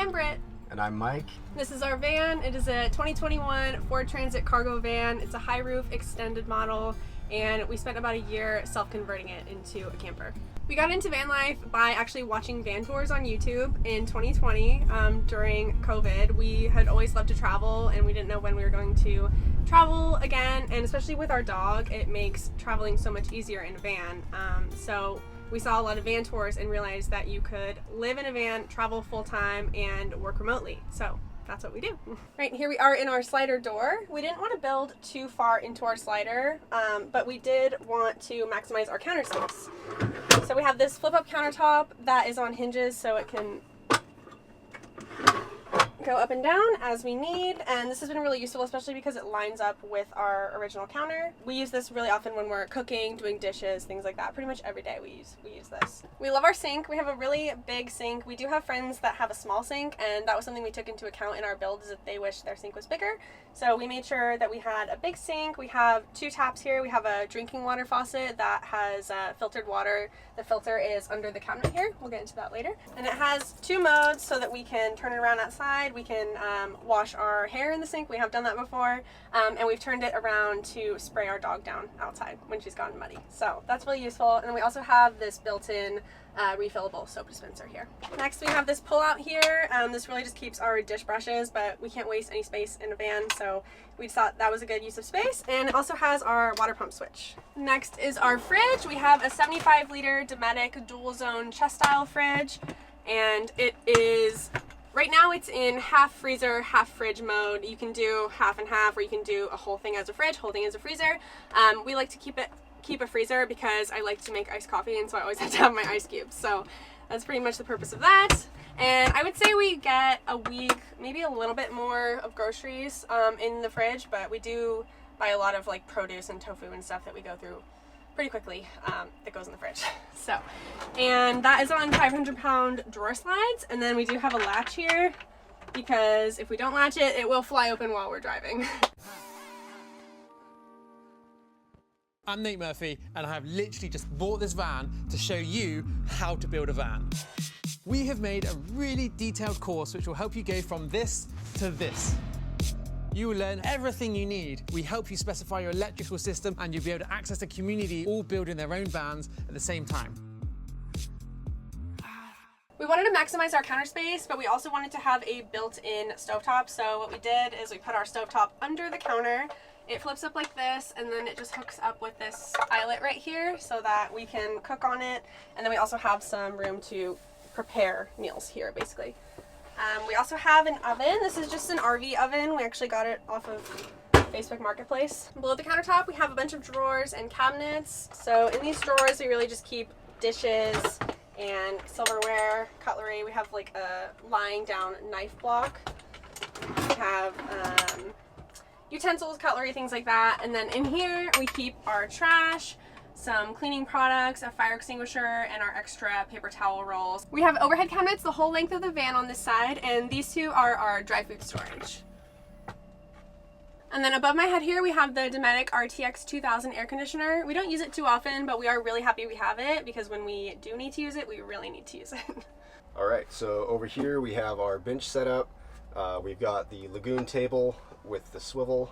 I'm Brit. And I'm Mike. This is our van. It is a 2021 Ford Transit cargo van. It's a high roof extended model, and we spent about a year self-converting it into a camper. We got into van life by actually watching van tours on YouTube in 2020 during COVID. We had always loved to travel, and we didn't know when we were going to travel again, and especially with our dog, it makes traveling so much easier in a van. So we saw a lot of van tours and realized that you could live in a van, travel full-time, and work remotely. So that's what we do. Right, here we are in our slider door. We didn't want to build too far into our slider, but we did want to maximize our counter space. So we have this flip-up countertop that is on hinges, so it can go up and down as we need, and this has been really useful, especially because it lines up with our original counter. We use this really often when we're cooking, doing dishes, things like that. Pretty much every day we use this. We love our sink. We have a really big sink. We do have friends that have a small sink, and that was something we took into account in our build, is that they wish their sink was bigger. So we made sure that we had a big sink. We have two taps here. We have a drinking water faucet that has filtered water. The filter is under the cabinet here. We'll get into that later. And it has two modes so that we can turn it around outside. We can wash our hair in the sink. We have done that before. And we've turned it around to spray our dog down outside when she's gotten muddy. So that's really useful. And then we also have this built-in refillable soap dispenser here. Next, we have this pull-out here. This really just keeps our dish brushes, but we can't waste any space in a van, so we thought that was a good use of space. And it also has our water pump switch. Next is our fridge. We have a 75-liter Dometic dual-zone chest-style fridge, and it is, right now it's in half freezer, half fridge mode. You can do half and half, or you can do a whole thing as a fridge, whole thing as a freezer. We like to keep a freezer because I like to make iced coffee, and so I always have to have my ice cubes. So that's pretty much the purpose of that. And I would say we get a week, maybe a little bit more of groceries in the fridge, but we do buy a lot of like produce and tofu and stuff that we go through pretty quickly that goes in the fridge. So, and that is on 500-pound drawer slides. And then we do have a latch here because if we don't latch it, it will fly open while we're driving. I'm Nate Murphy, and I have literally just bought this van to show you how to build a van. We have made a really detailed course which will help you go from this to this. You will learn everything you need. We help you specify your electrical system, and you'll be able to access the community all building their own vans at the same time. We wanted to maximize our counter space, but we also wanted to have a built-in stovetop. So what we did is we put our stovetop under the counter. It flips up like this, and then it just hooks up with this eyelet right here so that we can cook on it. And then we also have some room to prepare meals here, basically. We also have an oven. This is just an RV oven. We actually got it off of Facebook Marketplace. Below the countertop, we have a bunch of drawers and cabinets. So in these drawers, we really just keep dishes and silverware, cutlery. We have like a lying down knife block. We have utensils, cutlery, things like that. And then in here, we keep our trash, some cleaning products, a fire extinguisher, and our extra paper towel rolls. We have overhead cabinets the whole length of the van on this side, and these two are our dry food storage. And then above my head here, we have the Dometic RTX 2000 air conditioner. We don't use it too often, but we are really happy we have it, because when we do need to use it, we really need to use it. All right, so over here we have our bench set up. We've got the lagoon table with the swivel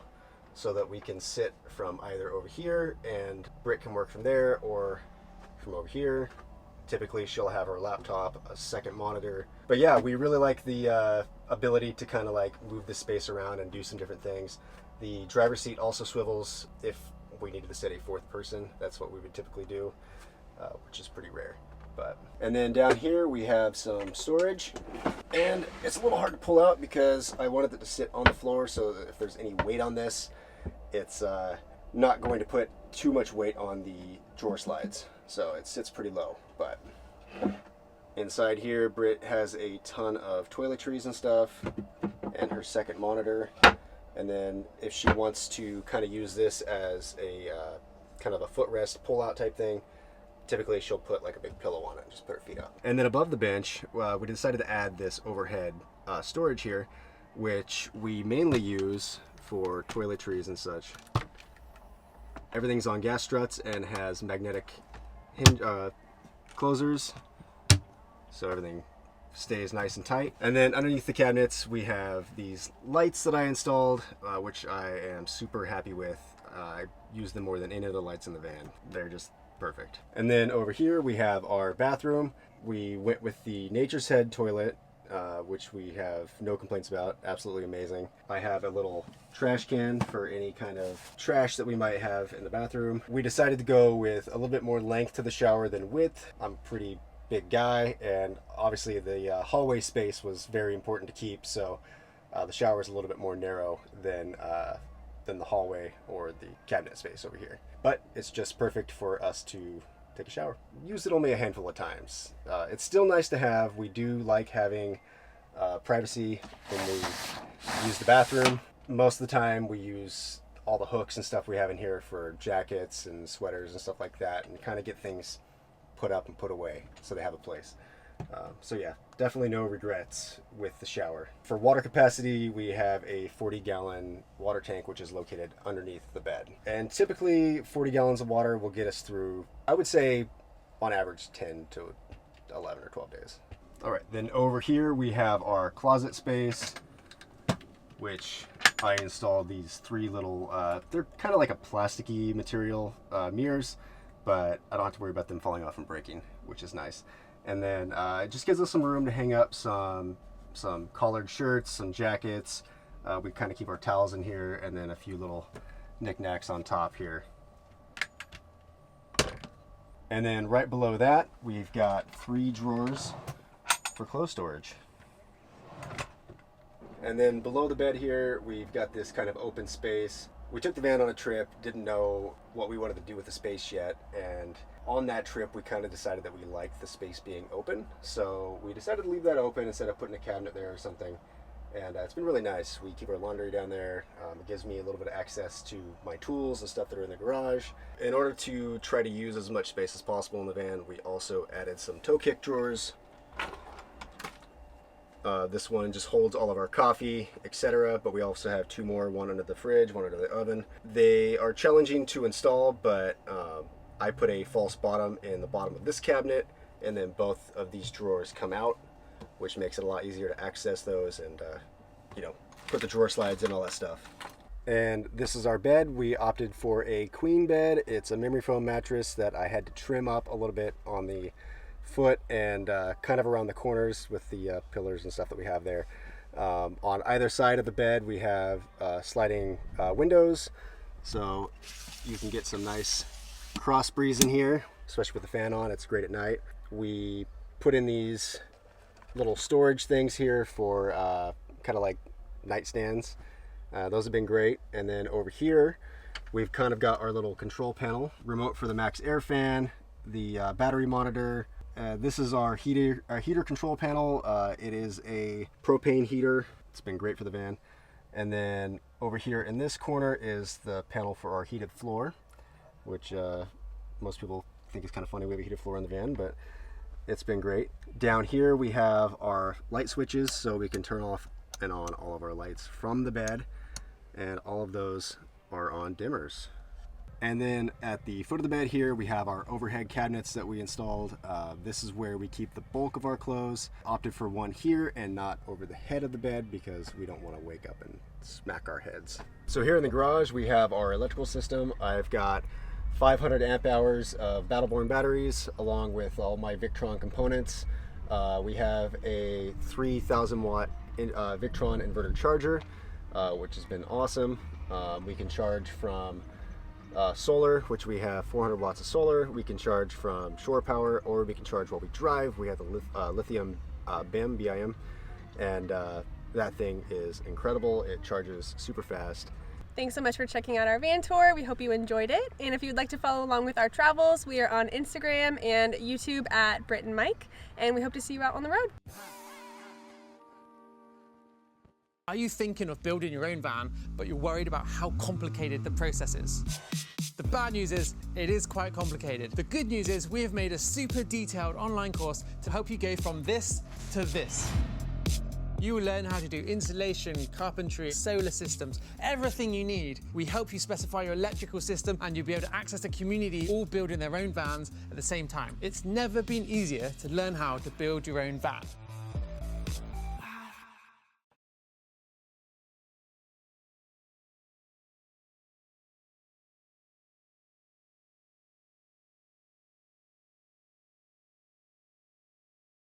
so that we can sit from either over here and Brit can work from there, or from over here. Typically she'll have her laptop, a second monitor. But yeah, we really like the ability to kind of like move the space around and do some different things. The driver's seat also swivels if we needed to sit a fourth person. That's what we would typically do, which is pretty rare. And then down here we have some storage, and it's a little hard to pull out because I wanted it to sit on the floor so that if there's any weight on this, it's not going to put too much weight on the drawer slides. So it sits pretty low. But inside here, Brit has a ton of toiletries and stuff, and her second monitor. And then if she wants to kind of use this as a kind of a footrest pull-out type thing, typically she'll put like a big pillow on it and just put her feet up. And then above the bench, we decided to add this overhead storage here, which we mainly use for toiletries and such. Everything's on gas struts and has magnetic hinge closers, so everything stays nice and tight. And then underneath the cabinets, we have these lights that I installed, which I am super happy with. I use them more than any other lights in the van. They're just perfect. And then over here we have our bathroom. We went with the Nature's Head toilet, which we have no complaints about. Absolutely amazing. I have a little trash can for any kind of trash that we might have in the bathroom. We decided to go with a little bit more length to the shower than width. I'm a pretty big guy, and obviously the hallway space was very important to keep, so the shower is a little bit more narrow than the hallway or the cabinet space over here. But it's just perfect for us to take a shower. Used it only a handful of times. It's still nice to have. We do like having privacy when we use the bathroom. Most of the time we use all the hooks and stuff we have in here for jackets and sweaters and stuff like that, and kind of get things put up and put away so they have a place. So yeah, definitely no regrets with the shower. For water capacity, we have a 40-gallon water tank, which is located underneath the bed. And typically 40 gallons of water will get us through, I would say, on average 10 to 11 or 12 days. All right, then over here we have our closet space, which I installed these three little, they're kind of like a plasticky material mirrors, but I don't have to worry about them falling off and breaking, which is nice. And then it just gives us some room to hang up some collared shirts, some jackets. We kind of keep our towels in here, and then a few little knickknacks on top here. And then right below that, we've got 3 drawers for clothes storage. And then below the bed here, we've got this kind of open space. We took the van on a trip, didn't know what we wanted to do with the space yet, and on that trip we kind of decided that we liked the space being open, so we decided to leave that open instead of putting a cabinet there or something. And it's been really nice. We keep our laundry down there. It gives me a little bit of access to my tools and stuff that are in the garage. In order to try to use as much space as possible in the van, we also added some toe kick drawers. This one just holds all of our coffee, etc. But we also have 2 more, one under the fridge, one under the oven. They are challenging to install, but I put a false bottom in the bottom of this cabinet, and then both of these drawers come out, which makes it a lot easier to access those and you know, put the drawer slides in, all that stuff. And this is our bed. We opted for a queen bed. It's a memory foam mattress that I had to trim up a little bit on the foot and kind of around the corners with the pillars and stuff that we have there. On either side of the bed we have sliding windows, so you can get some nice cross breeze in here, especially with the fan on. It's great at night. We put in these little storage things here for kind of like nightstands. Those have been great. And then over here we've kind of got our little control panel, remote for the max air fan, the battery monitor. This is our heater control panel. It is a propane heater. It's been great for the van. And then over here in this corner is the panel for our heated floor, which most people think is kind of funny. We have a heated floor in the van, but it's been great. Down here we have our light switches, so we can turn off and on all of our lights from the bed, and all of those are on dimmers. And then at the foot of the bed here we have our overhead cabinets that we installed. This is where we keep the bulk of our clothes. Opted for one here and not over the head of the bed because we don't want to wake up and smack our heads. So here in the garage we have our electrical system. I've got 500 amp hours of Battleborn batteries along with all my Victron components. We have a 3,000 watt Victron inverter charger, which has been awesome. We can charge from solar, which we have 400 watts of solar. We can charge from shore power, or we can charge while we drive. We have the lithium BIM, and that thing is incredible. It charges super fast. Thanks so much for checking out our van tour. We hope you enjoyed it. And if you'd like to follow along with our travels, we are on Instagram and YouTube at Brit and Mike, and we hope to see you out on the road. Are you thinking of building your own van, but you're worried about how complicated the process is? The bad news is, it is quite complicated. The good news is, we have made a super detailed online course to help you go from this to this. You will learn how to do insulation, carpentry, solar systems, everything you need. We help you specify your electrical system, and you'll be able to access a community all building their own vans at the same time. It's never been easier to learn how to build your own van.